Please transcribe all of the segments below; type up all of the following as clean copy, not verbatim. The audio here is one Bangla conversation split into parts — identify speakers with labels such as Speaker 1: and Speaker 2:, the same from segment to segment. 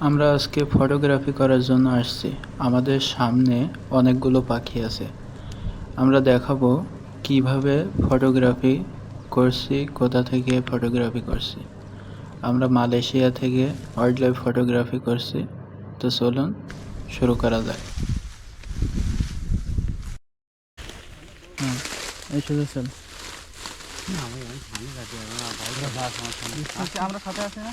Speaker 1: আমরা আজকে ফটোগ্রাফি করার জন্য আসছি। আমাদের সামনে অনেকগুলো পাখি আছে। আমরা দেখাবো কিভাবে ফটোগ্রাফি করছি, কোথা থেকে ফটোগ্রাফি করছি। আমরা মালয়েশিয়া থেকে ওয়াইল্ড লাইফ ফটোগ্রাফি করছি। তো চলুন শুরু করা যাক। এই শুধু চল। আমরা সাথে আছি না?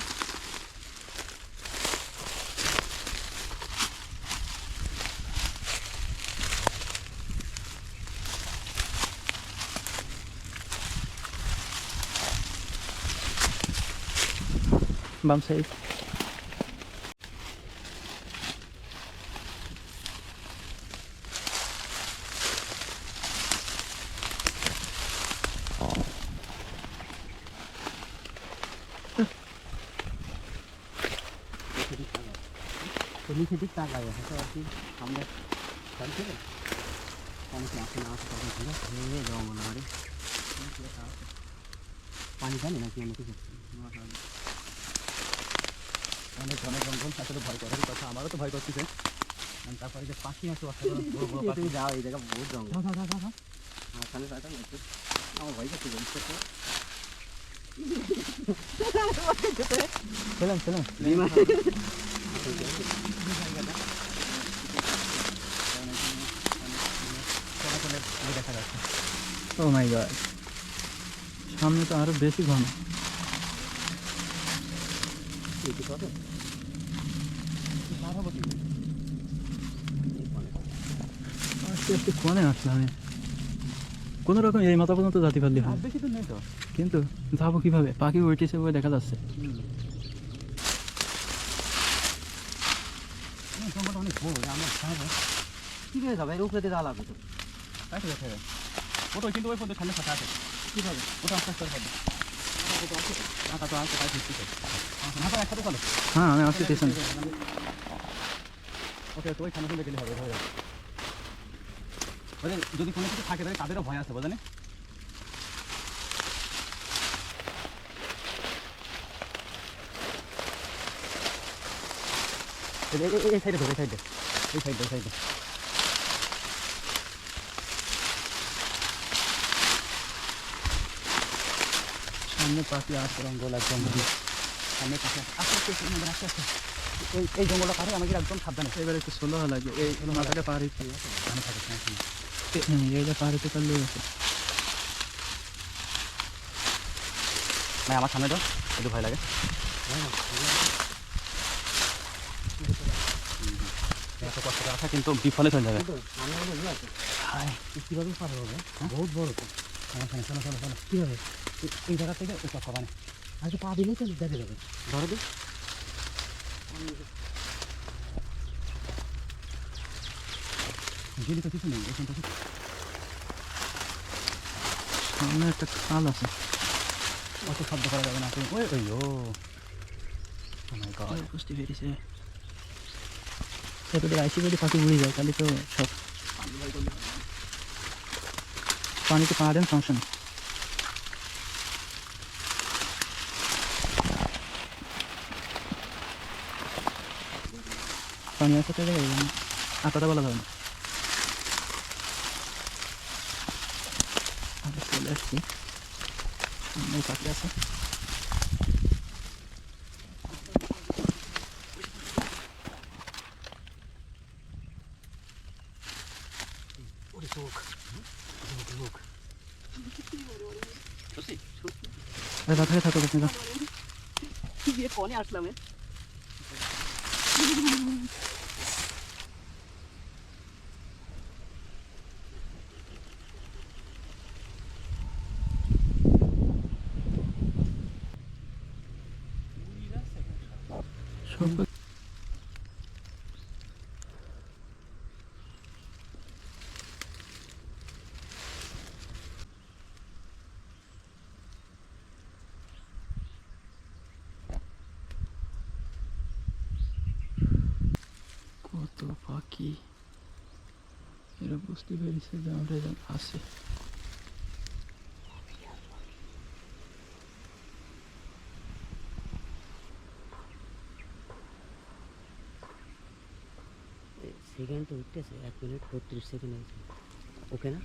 Speaker 1: বাম সাইড। नीचे दिख ताक आया है तो ऐसे हमने चल के पानी से आके ना तो ठीक है ये जाओ मनारी पानी का नहीं ना कि मुझे অনেক ঘন জঙ্গল সাথে ভয় করার কথা আমারও তো ভয় করতেছে তারপরে যে পাখি আছে বড় বড় পাখি যাও এই জায়গা বহুত জঙ্গল হ্যাঁ খালি সাইডটা আছে আমার ভয় করতে বলছে তো চলেন দেখা যাচ্ছে। ও মাই গড, সামনে তো আরো বেশি ঘন। আস্তে আস্তে কোনে আসলাম আমি, কোন রকম এই মাথা পর্যন্ত জাতি পারলি হয়, বেশি তো নেই তো, কিন্তু যাবো কিভাবে? পাখি উঠেছে বলে দেখা যাচ্ছে। অনেক বড় আমরা কি করে যাবে? এর উপরে দিয়ে যাওয়া লাগবে তো। তাই ঠিক আছে, ওটা কিন্তু ওই পর্যন্ত সামনে ফাঁকা আছে। কীভাবে ওটা আস্তে আস্তে হবে? টাকা তো আসতে পাই ঠিক আছে। একসাথে চলো। হ্যাঁ আমি আসতে পেছনে। ওকে তো ওই সামনে গেলে হবে, ধরে বলে যদি কোনো কিছু থাকে তাহলে তাদেরও ভয় আছে, বোঝেন? এই সাইডে ধরে, এই সাইডে সামনে পাখি আসছে, জঙ্গল একদম সামনে পাখি আস্তে আস্তে এই জঙ্গলটা পারে আমাকে একদম সাবধানে। এবার একটু স্লো লাগে, এই মাথাটা পার হইতে এইটা পার হইতে পারলেই আছে। না আমার সামনে তো একটু ভয় লাগে, এত কষ্ট করে আসা কিন্তু বিফলে চলে যাবে। কীভাবে পার হবে? বহুত বড় তো। চলো কীভাবে? এই জায়গা থেকে পাবানে আর পা দিলেই তো দেখে যাবে। ধরো দিই গেলি তো কিছু নেই, এখানটা সামনে একটা খাল আছে, অত শব্দ করা যাবে না। ওই ওই ও মাই গড, বুঝতে পেরেছে। এবারে আইসি যদি পাখি উড়ে যায় তাহলে তো সব পানিতে পা দেন, সমস্যা নেই। পানি আছে তো জায়গায় আর কথা বলা যাবে না। আমি চলে আসছি, সামনে পাখি আছে। বাতাসে থাকো দেখি ফোনে আসলাম। কত পাখি, এরা বুঝতে পেরেছে যে আমরা আছে।
Speaker 2: সেকেন্ড তো উঠতেছে 1 মিনিট 32 সেকেন্ড হয়েছে ওকে না